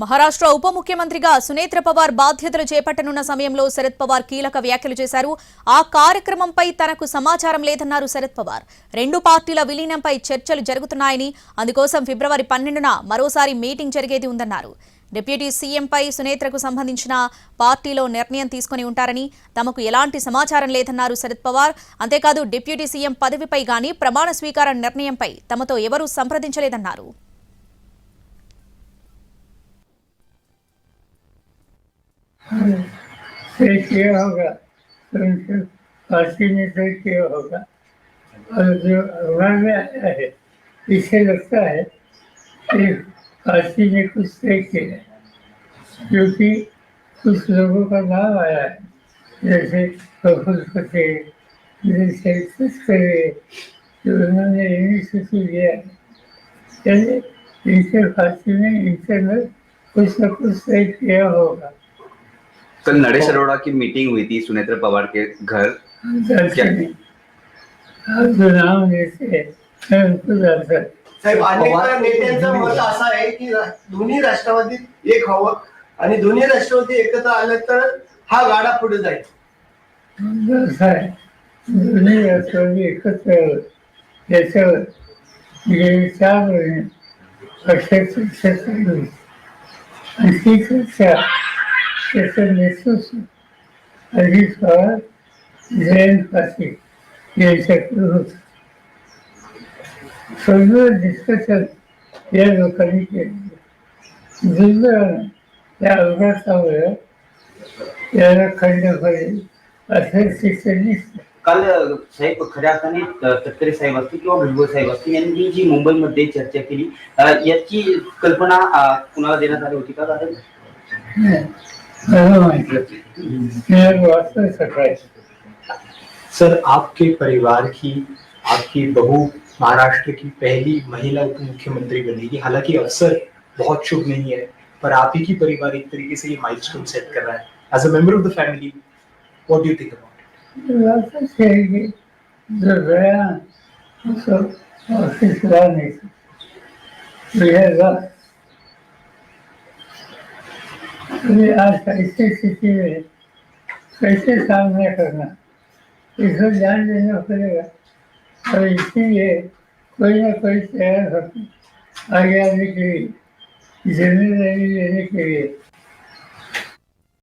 మహారాష్ట్ర ఉప ముఖ్యమంత్రిగా సునేత్ర పవార్ బాధ్యతలు చేపట్టనున్న సమయంలో శరద్ పవార్ కీలక వ్యాఖ్యలు చేశారు. ఆ కార్యక్రమంపై తనకు సమాచారం లేదన్నారు శరద్ పవార్. రెండు పార్టీల విలీనంపై చర్చలు జరుగుతున్నాయని, అందుకోసం ఫిబ్రవరి 12న మరోసారి మీటింగ్ జరిగేది ఉందన్నారు. డిప్యూటీ సీఎంపై సునేత్రకు సంబంధించిన పార్టీలో నిర్ణయం తీసుకుని ఉంటారని, తమకు ఎలాంటి సమాచారం లేదన్నారు శరద్ పవార్. అంతేకాదు డిప్యూటీ సీఎం పదవిపై గానీ ప్రమాణ స్వీకార నిర్ణయంపై తమతో ఎవరూ సంప్రదించలేదన్నారు. तय किया होगा तो उनसे पार्टी ने तय किया होगा। और जो अखबार में आया है, इसे लगता है कि पार्टी ने कुछ तय किया है, क्योंकि कुछ लोगों का नाम आया है, जैसे प्रफुल्ल पटेल, जैसे जो उन्होंने इनिशिएटिव लिया है, यानी इनसे पार्टी ने इंटरनल कुछ न कुछ तय किया होगा। कल नरेश अरोड़ा की मीटिंग हुई थी सुनेत्र पवार के घर। जो नाम लेते हैं उनको जानता है। साहेब, अनेक नेत्यांचं मत असं आहे की दोन्ही राष्ट्रवादी एक हवं आणि दोन्ही राष्ट्रवादी एकत्र आलं तर हा गाडा पुढे जाईल. दोन्ही राष्ट्रवादी एकत्र याच्यावर गेली 4 महिने पक्षाची चर्चा झाली आणि ती चर्चा त्याचं नेतृत्व अजित पवार, जयंत पाटील यांच्याकडे होतं. सगळं डिस्कशन या लोकांनी केलं. दुर्दैवानं त्या अपघातामुळे याला खंड पडेल असं शिक्षण दिसतं. काल साहेब खऱ्या अर्थाने तटकरे साहेब असतील किंवा भुजबळ साहेब असतील यांनी जी मुंबईमध्ये चर्चा केली, याची कल्पना कुणाला देण्यात आली होती का? सर, आपके परिवार की, आपकी बहू महाराष्ट्र की पहली महिला उप मुख्यमंत्री बनेगी। हालांकि अवसर बहुत शुभ नहीं है, पर आप ही की परिवार एक तरीके से ये माइलस्टोन सेट कर रहा है। As a member of the family, what do you think about it? जो गया तो ऑफिस ला नहीं अभी आज ऐसी स्थिति में कैसे सामना करना, इसको ध्यान देना पड़ेगा। और इसीलिए कोई ना कोई तैयार होकर आगे आने के लिए, जिम्मेदारी लेने के लिए